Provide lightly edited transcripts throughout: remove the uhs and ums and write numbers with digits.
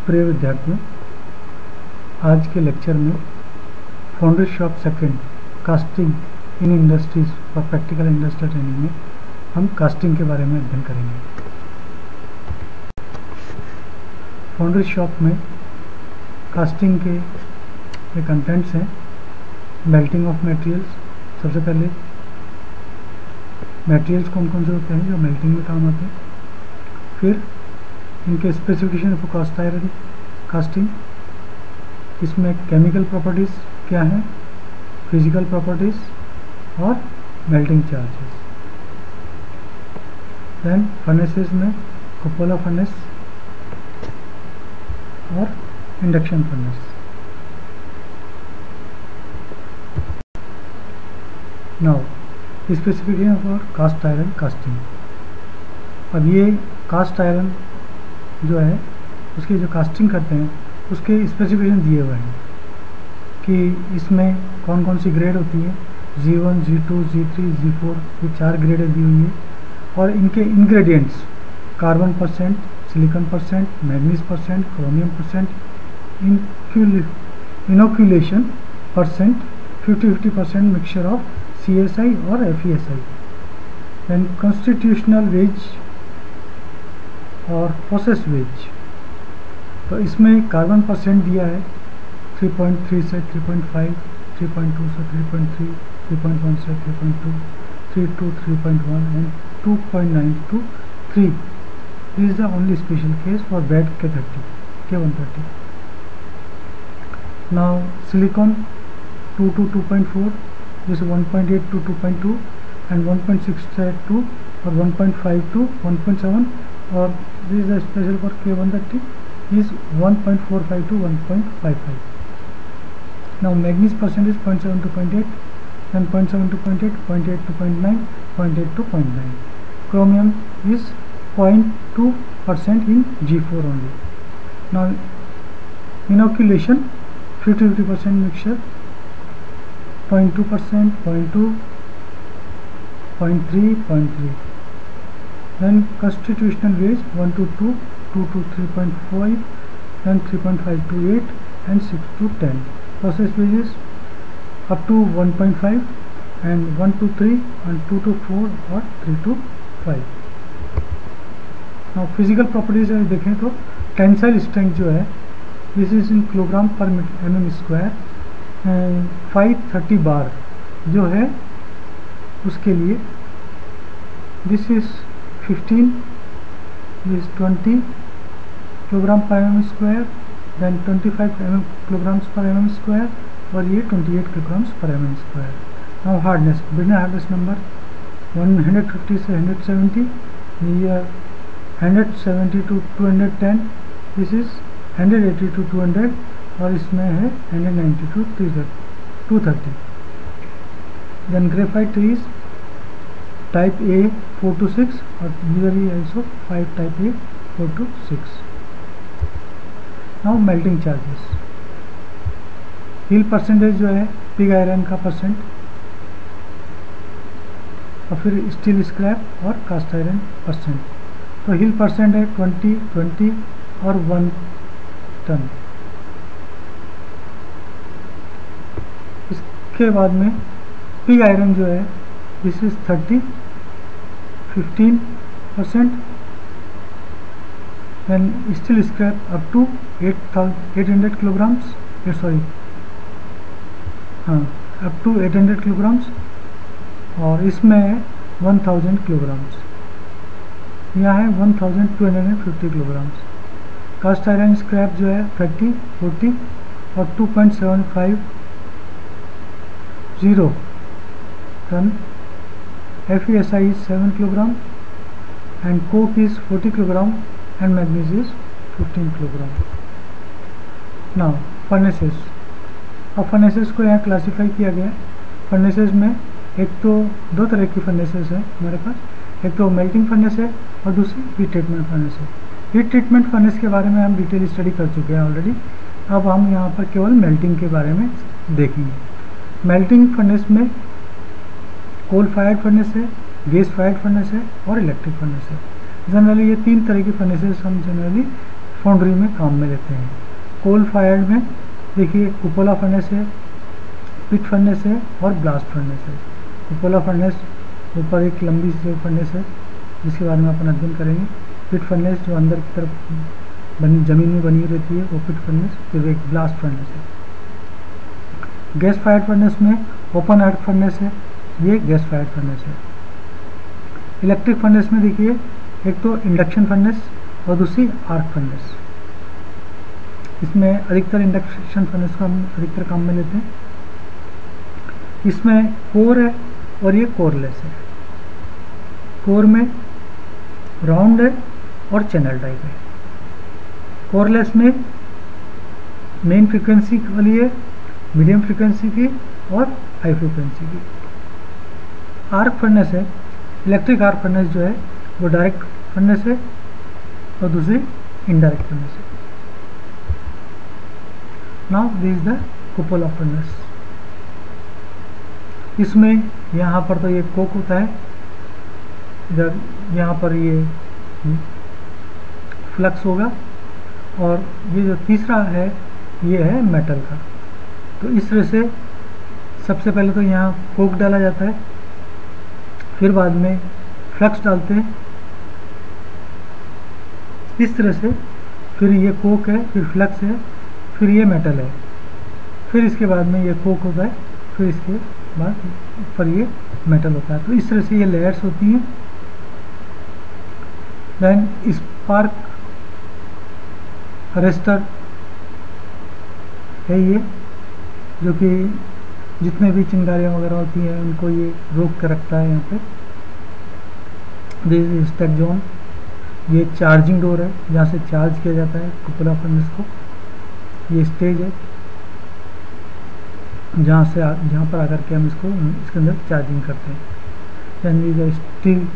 प्रिय विद्यार्थियों, आज के लेक्चर में फाउंड्री शॉप सेकंड कास्टिंग इन इंडस्ट्रीज और प्रैक्टिकल इंडस्ट्रियल ट्रेनिंग में हम कास्टिंग के बारे में अध्ययन करेंगे। फाउंड्री शॉप में कास्टिंग के ये कंटेंट्स हैं। मेल्टिंग ऑफ मटेरियल्स, सबसे पहले मटेरियल्स कौन कौन से होते हैं जो मेल्टिंग में काम आते हैं। फिर इनके specification for cast iron casting, इसमें केमिकल प्रॉपर्टीज़ क्या हैं, फिजिकल प्रॉपर्टीज़ और मेल्टिंग चार्जेस। देन फर्नेसेस में कुपोला फर्नेस और induction furnace. Now specification for cast iron casting. अब ये कास्ट आयरन जो है उसकी जो कास्टिंग करते हैं उसके स्पेसिफिकेशन दिए हुए हैं कि इसमें कौन कौन सी ग्रेड होती है, G1, G2, G3, G4, ये 4 ग्रेडें दी हुई है। और इनके ingredients carbon %, silicon %, manganese %, chromium %, inoculation %, 50-50% mixture of CSI और FESI। दैन कॉन्स्टिट्यूशनल वेज और प्रोसेस वेज, तो इसमें कार्बन % दिया है 3.3 से 3.5, 3.2 से 3.3, 3.1 से 3.2, 3 to 3.1 and 2.9 to 3. This is the only special case for bad K130. Now silicon 2 to 2.4, this is 1.8 to 2.2 and 1.6 to or 1.5 to 1.7, or this is the special for K130 is 1.45 to 1.55. Now magnesium % is 0.7 to 0.8, then 0.7 to 0.8, 0.8 to 0.9, 0.8 to 0.9. Chromium is 0.2% in G4 only. Now inoculation 50-50% mixture, 0.2%, 0.2, 0.3, 0.3. Then constitutional weight 1 to 2, 2 to 3.5, then 3.5 to 8 and 6 to 10. Process wages up to 1.5 and 1 to 3 and 2 to 4 और 3 to 5. Now physical properties अगर देखें तो tensile strength जो है this is in kilogram per mm square. 530 बार जो है उसके लिए this is 15, this 20 kilogram per mm square, then 25 kilograms per mm square और ये 28 kilograms per mm square. Now hardness, बिना हार्डनेस नंबर 150 से 170, ये 170 to 210, दिस इज 180 to 200 और इसमें है 190 to 230। Then graphite is type A 4 to 6 और usually also 5 type A 4 to 6. Now melting charges, हिल % जो है पिग आयरन का %, और फिर स्टील स्क्रैप और कास्ट आयरन %। तो हिल % है 20, 20 और 1 टन। इसके बाद में पिग आयरन जो है this is 30, 15%, then steel scrap up to 800 kilograms, up to 800 kilograms और इसमें है 1000 kilograms, यहाँ है 1250 kilograms। कास्ट आयरन स्क्रैप जो है 30, 40 और 2.75 ton. FESI is 7 kilogram and coke is 40 kilogram and magnesium is 15 kilogram. Now furnaces, अब फर्नेसेस को यहाँ क्लासीफाई किया गया है। फर्नेसेस में एक तो दो तरह की फर्नेसेस है हमारे पास, एक तो मेल्टिंग फर्नेस है और दूसरी हीट ट्रीटमेंट फर्नेस है। हीट ट्रीटमेंट फर्नेस के बारे में हम डिटेल स्टडी कर चुके हैं ऑलरेडी। अब हम यहाँ पर केवल मेल्टिंग के बारे में देखेंगे। मेल्टिंग फर्नेस में कोल फायर्ड फर्नेस है, गैस फायर्ड फर्नेस है और इलेक्ट्रिक फर्नेस है। जनरली ये 3 तरह की फर्नेसेस हम जनरली फाउंड्री में काम में लेते हैं। कोल फायर्ड में देखिए कुपोला फर्नेस है, पिट फर्नेस है और ब्लास्ट फर्नेस है। कुपोला फर्नेस ऊपर एक लंबी सी फर्नेस है जिसके बारे में अपन अध्ययन करेंगे। पिट फर्नेस जो अंदर की तरफ जमीन में बनी रहती है वो पिट फर्नेस, फिर एक ब्लास्ट फर्नेस है। गैस फायर्ड फर्नेस में ओपन आर्क फर्नेस है, ये गैस फायर्ड फर्नेस है। इलेक्ट्रिक फर्नेस में देखिए एक तो इंडक्शन फर्नेस और दूसरी आर्क फर्नेस। इसमें अधिकतर इंडक्शन फर्नेस का हम अधिकतर काम में लेते हैं। इसमें कोर है और ये कोरलेस है। कोर में राउंड है और चैनल टाइप है। कोरलेस में मेन फ्रीक्वेंसी वाली है, मीडियम फ्रीक्वेंसी की और हाई फ्रीक्वेंसी की। आर्क फर्नेस है, इलेक्ट्रिक आर्क फर्नेस जो है वो डायरेक्ट फर्नेस है और दूसरी इनडायरेक्ट फर्नेस है। Now this is the कुपोला furnace. इसमें यहाँ पर तो ये कोक होता है, इधर यहाँ पर ये फ्लक्स होगा और ये जो तीसरा है ये है मेटल का। तो इस तरह से सबसे पहले तो यहाँ कोक डाला जाता है, फिर बाद में फ्लक्स डालते हैं इस तरह से, फिर ये कोक है, फिर फ्लक्स है, फिर ये मेटल है, फिर इसके बाद में ये कोक होता है, फिर इसके बाद पर ये मेटल होता है। तो इस तरह से ये लेयर्स होती हैं। देन स्पार्क अरेस्टर है ये, जो कि जितने भी चिंगारियाँ वगैरह होती हैं उनको ये रोक कर रखता है यहाँ पे। दिस इज स्टैक जोन, ये चार्जिंग डोर है जहाँ से चार्ज किया जाता है कुपोला फर्नेस को। ये स्टेज है जहाँ पर आकर के हम इसको इसके अंदर चार्जिंग करते हैं। दैन ये स्टील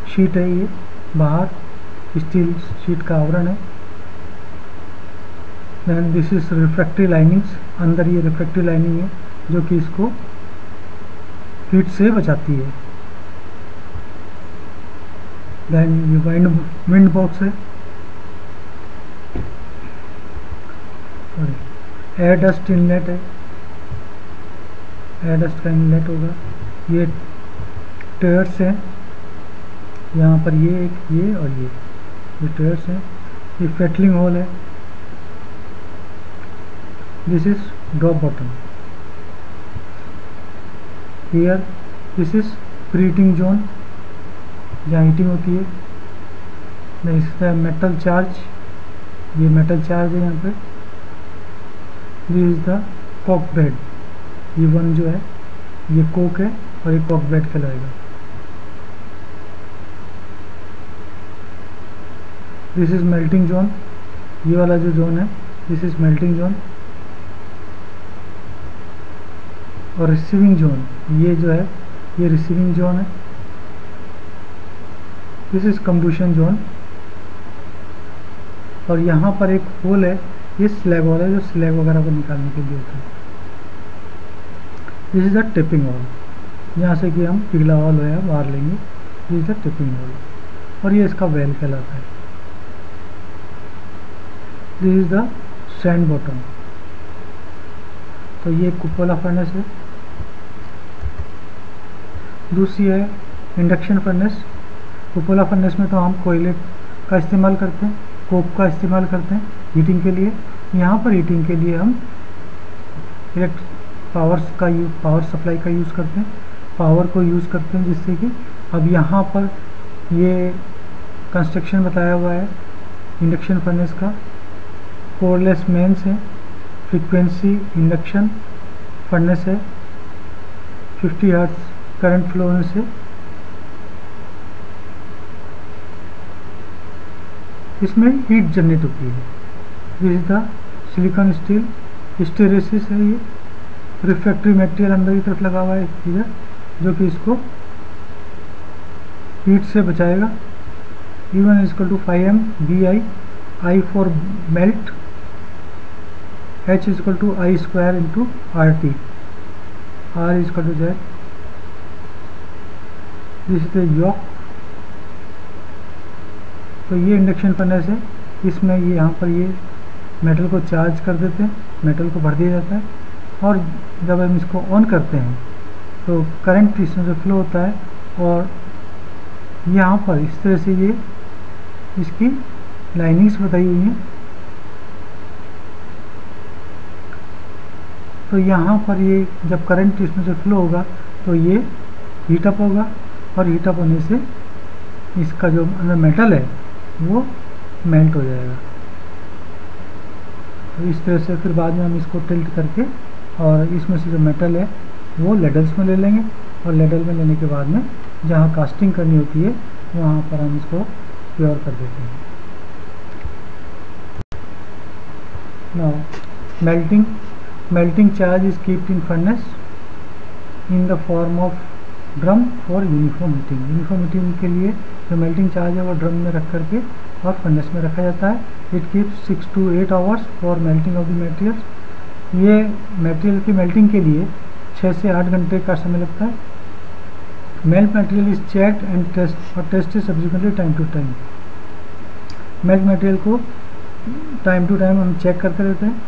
शीट है, ये बाहर स्टील शीट का आवरण है। Then this is refractive linings, अंदर ये रिफ्रैक्टिव लाइनिंग है जो कि इसको हीट से बचाती है। दैन ये विंड बॉक्स है, एयर डस्ट इनलेट है, एयर डस्ट का इनलेट होगा। ये टेयर्स हैं, यहाँ पर ये एक, ये और ये टेयर्स हैं। ये फेटलिंग होल है। This is drop bottom. Here this is preheating zone जहाँ हीटिंग होती है। नेक्स्ट है मेटल चार्ज, ये मेटल चार्ज है यहाँ पे। This is the coke bed, ये वन जो है ये कोक है और ये कॉक बेड कहलाएगा। दिस इज मेल्टिंग जोन, ये वाला जो जोन है दिस इज मेल्टिंग जोन। और रिसीविंग जोन, ये जो है ये रिसीविंग जोन है। This is combustion zone. और यहाँ पर एक होल है, ये स्लैग होल है जो स्लैग वगैरह को निकालने के लिए होता है। This is the tipping hole, यहाँ से कि हम पिघला होल है बाहर लेंगे। This is the tipping hole और ये इसका वेल कहलाता है। This is the sand bottom. तो ये कुपोला फर्नेस है। दूसरी है इंडक्शन फर्नेस। कुपोला फर्नेस में तो हम कोयले का इस्तेमाल करते हैं, कोक का इस्तेमाल करते हैं हीटिंग के लिए। यहाँ पर हीटिंग के लिए हम पावर सप्लाई का यूज़ करते हैं, पावर को यूज़ करते हैं, जिससे कि अब यहाँ पर ये कंस्ट्रक्शन बताया हुआ है इंडक्शन फर्नेस का। कोरलेस मेंस है, फ्रीक्वेंसी इंडक्शन फर्नेस है, 50 हर्ट्ज करंट फ्लो होने से इसमें हीट जनरेट होती है। This is the silicon steel, hysteresis है ये। रिफ्रैक्टरी मटेरियल अंदर की तरफ लगा हुआ है इधर, जो कि इसको हीट से बचाएगा। E1 is equal to 5m BI, I for melt, H is equal to I square into RT, R is equal to Z। This is the yoke. तो ये इंडक्शन फर्नेस है, इसमें ये यहाँ पर ये मेटल को चार्ज कर देते हैं, मेटल को भर दिया जाता है, और जब हम इसको ऑन करते हैं तो करंट इसमें से फ्लो होता है, और यहाँ पर इस तरह से ये इसकी लाइनिंग्स बताई हुई हैं। तो यहाँ पर ये जब करंट इसमें से फ्लो होगा तो ये हीटअप होगा, और हीटअप होने से इसका जो अंदर मेटल है वो मेल्ट हो जाएगा। तो इस तरह से फिर बाद में हम इसको टिल्ट करके और इसमें से जो मेटल है वो लेडल्स में ले लेंगे, और लेडल में लेने के बाद में जहाँ कास्टिंग करनी होती है वहाँ पर हम इसको प्योर कर देते हैं। Now melting charge is keeped in furnace in the form of drum for uniform heating. Uniform heating के लिए जो मेल्टिंग चार्ज है वो ड्रम में रख करके और फर्नेस में रखा जाता है। It keeps 6 to 8 hours for melting of the materials. ये मटेरियल की मेल्टिंग के लिए 6 से 8 घंटे का समय लगता है। Melt material is checked and tested subsequently time to time. Melt material को टाइम टू टाइम हम चेक करते रहते हैं,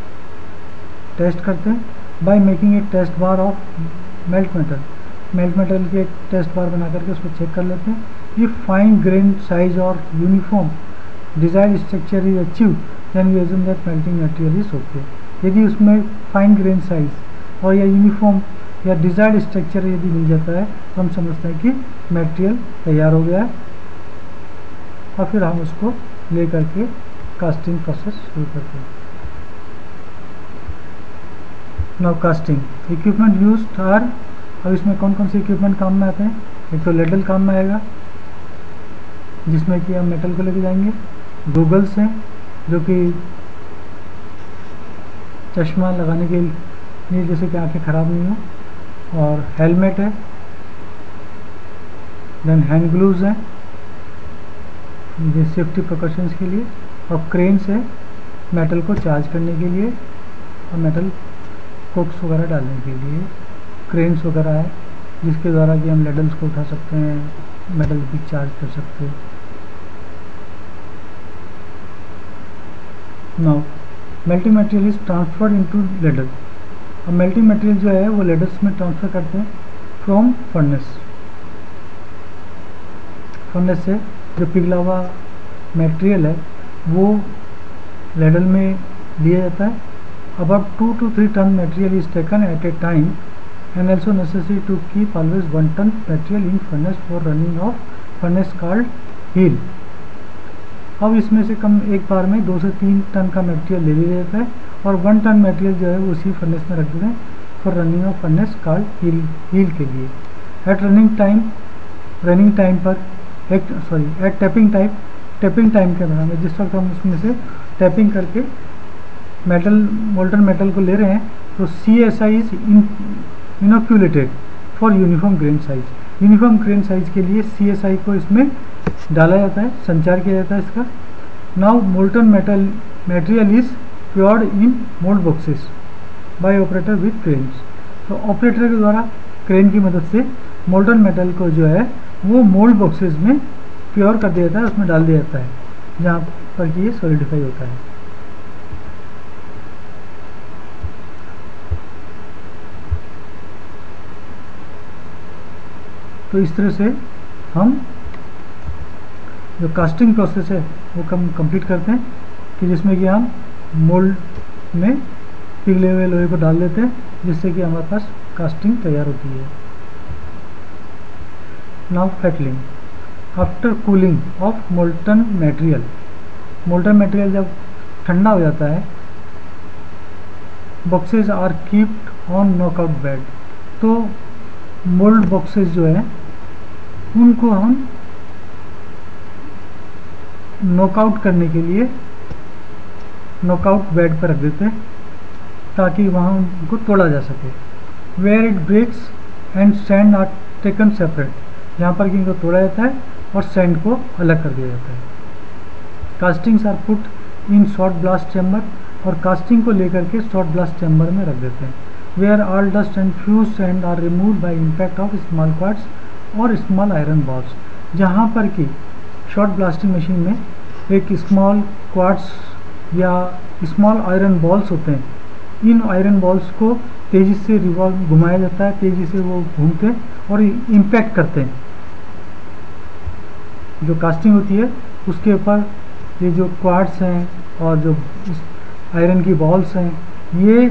टेस्ट करते हैं, by making a test bar of melt metal. Melt metal के एक टेस्ट बार बना करके उसको चेक कर लेते हैं। इफ फाइन ग्रेन साइज और uniform desired structure is achieve then we assume that melting material is okay. यदि उसमें फाइन ग्रेन साइज और या यूनिफॉर्म या डिजायर्ड स्ट्रक्चर यदि मिल जाता है तो हम समझते हैं कि मटेरियल तैयार हो गया है, और फिर हम उसको ले करके कास्टिंग प्रोसेस शुरू करते हैं। Now casting equipment used are, अब इसमें कौन कौन से इक्विपमेंट काम में आते हैं। एक तो लेडल काम में आएगा जिसमें कि हम मेटल को लेके जाएंगे। गूगल्स हैं जो कि चश्मा लगाने के लिए जैसे कि आंखें ख़राब नहीं हो, और हेलमेट है, देन हैंड ग्लूव्स हैं ये सेफ्टी प्रिकॉशंस के लिए, और क्रेन्स है मेटल को चार्ज करने के लिए और मेटल कोक्स वगैरह डालने के लिए। क्रेन्स वगैरह है जिसके द्वारा कि हम लेडल्स को उठा सकते हैं, मेटल भी चार्ज कर सकते हैं। Now melting material is transferred into ladle. अब मेल्टिंग मटेरियल जो है वो लेडल्स में ट्रांसफ़र करते हैं फ्रॉम फर्नेस। फर्नेस से जो पिघला हुआ मटेरियल है वो लेडल में दिया जाता है। About 2 to 3 ton material is taken at a time and also necessary to keep always 1 ton material in furnace for running of furnace called heal। अब इसमें से कम एक बार में 2 से 3 टन का मटेरियल ले लिया जाता है, और 1 टन मटेरियल जो है वो उसी फर्नेस में रख देते हैं for running of furnace called heel के लिए। एट रनिंग टाइम पर एट टैपिंग टाइम के दौरान जिस वक्त हम उसमें से टैपिंग करके मोल्टन मेटल को ले रहे हैं तो CSI is inoculated for uniform grain size. Uniform grain size के लिए CSI को इसमें डाला जाता है, संचार किया जाता है इसका। Now molten material is poured in mould boxes by operator with cranes. तो ऑपरेटर के द्वारा क्रेन की मदद से मोल्टन मेटल को जो है वो मोल्ड बॉक्सेस में प्योर कर दिया जाता है, उसमें डाल दिया जाता है जहाँ पर कि ये सॉलिडिफाई होता है। तो इस तरह से हम जो कास्टिंग प्रोसेस है वो कंप्लीट करते हैं कि जिसमें कि हम मोल्ड में पिघले हुए लोहे को डाल देते हैं जिससे कि हमारे पास कास्टिंग तैयार होती है। Now fettling after cooling of molten material जब ठंडा हो जाता है, boxes are keeped on knockout bed. तो मोल्ड बॉक्सेस जो है उनको हम नॉकआउट करने के लिए नॉकआउट बेड पर रख देते हैं ताकि वहाँ उनको तोड़ा जा सके। Where it breaks and sand are taken separate, जहाँ पर कि इनको तोड़ा जाता है और सैंड को अलग कर दिया जाता है। Castings are put in short blast chamber, और कास्टिंग को लेकर के शॉर्ट ब्लास्ट चैम्बर में रख देते हैं। Where all dust and fuse sand are removed by impact of small quartz और स्मॉल आयरन बॉल्स, जहाँ पर कि शॉर्ट ब्लास्टिंग मशीन में एक स्मॉल क्वार्ट्स या स्मॉल आयरन बॉल्स होते हैं, इन आयरन बॉल्स को तेज़ी से रिवॉल्व घुमाया जाता है, तेज़ी से वो घूमते हैं और इम्पैक्ट करते हैं। जो कास्टिंग होती है उसके ऊपर ये जो क्वार्ट्स हैं और जो आयरन की बॉल्स हैं, ये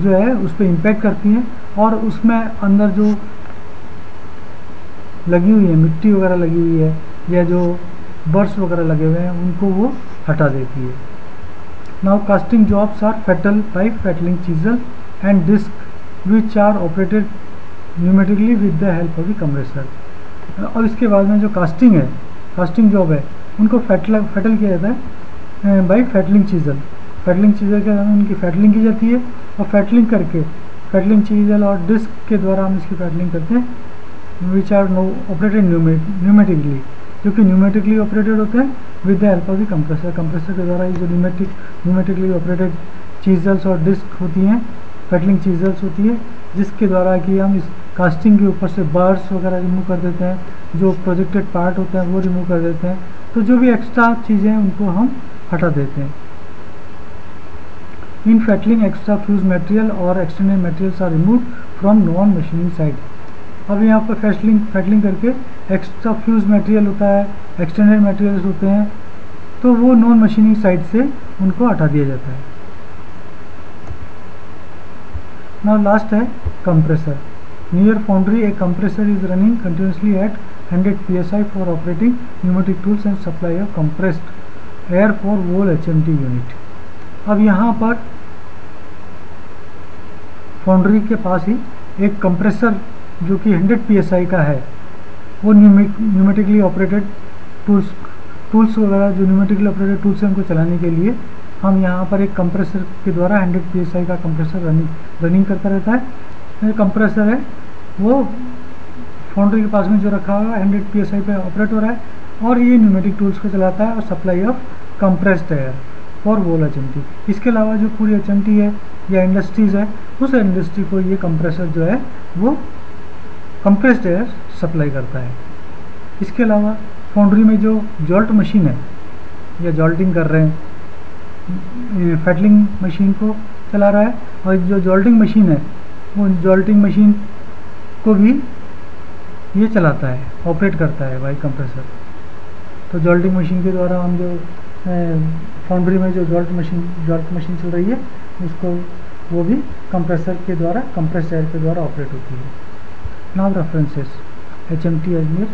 जो है उस पर इम्पैक्ट करती हैं और उसमें अंदर जो लगी हुई है मिट्टी वगैरह लगी हुई है या जो बर्स वगैरह लगे हुए हैं उनको वो हटा देती है। Now casting jobs are fettle by fettling chisel and disc which are operated pneumatically with the help of the compressor. और इसके बाद में जो कास्टिंग है, कास्टिंग जॉब है, उनको फेटल किया जाता है by fettling chisel. Fettling chisel के द्वारा उनकी फेटलिंग की जाती है और फेटलिंग करके फेटलिंग चीजल और डिस्क के द्वारा हम इसकी फेटलिंग करते हैं विच आर ऑपरेटेड न्यूमेटिकली, जो कि न्यूमेटिकली ऑपरेटेड होते हैं with the help of the compressor. Compressor के द्वारा ये जो न्यूमेटिकली ऑपरेटेड चीजल्स और डिस्क होती हैं, फेटलिंग चीजल्स होती है, जिसके द्वारा कि हम इस कास्टिंग के ऊपर से बर्स वगैरह रिमूव कर देते हैं, जो प्रोजेक्टेड पार्ट होते हैं वो रिमूव कर देते हैं, तो जो भी एक्स्ट्रा चीज़ें हैं उनको हम हटा देते हैं। In fettling extra fuse material और extended materials are remove from non machining side. अब यहाँ पर फेटलिंग करके एक्स्ट्रा फ्यूज मटेरियल होता है, एक्सटेंडेड मटेरियल्स होते हैं, तो वो नॉन मशीनिंग साइड से उनको हटा दिया जाता है। नाउ लास्ट है compressor. Near foundry a compressor is running continuously at 100 psi for operating pneumatic tools and supply of compressed air for whole HMT unit. अब यहाँ पर फाउंड्री के पास ही एक कंप्रेसर जो कि 100 psi का है, वो न्यूमेटिकली ऑपरेटेड टूल्स वगैरह जो न्यूमेटिकली ऑपरेटेड टूल्स हैं उनको चलाने के लिए हम यहाँ पर एक कंप्रेसर के द्वारा 100 psi का कंप्रेसर रनिंग करता रहता है। ये कंप्रेसर है वो फाउंड्री के पास में जो रखा हुआ है 100 psi पे ऑपरेट हो रहा है और ये न्यूमेटिक टूल्स को चलाता है और supply of compressed air for whole HMT। इसके अलावा जो पूरी HMT है या इंडस्ट्रीज़ है, उस इंडस्ट्री को ये कंप्रेसर जो है वो कंप्रेस्ड एयर सप्लाई करता है। इसके अलावा फाउंड्री में जो जॉल्ट मशीन है या जॉल्टिंग कर रहे हैं, फेटलिंग मशीन को चला रहा है और जो जॉल्टिंग मशीन है वो जॉल्टिंग मशीन को भी ये चलाता है, ऑपरेट करता है बाई कंप्रेसर। तो जॉल्टिंग मशीन के द्वारा हम जो फाउंड्री में जो जॉल्ट मशीन चल रही है उसको वो भी कंप्रेसर के द्वारा, कंप्रेस्ड एयर के द्वारा ऑपरेट होती है। Now references HMT Ajmer.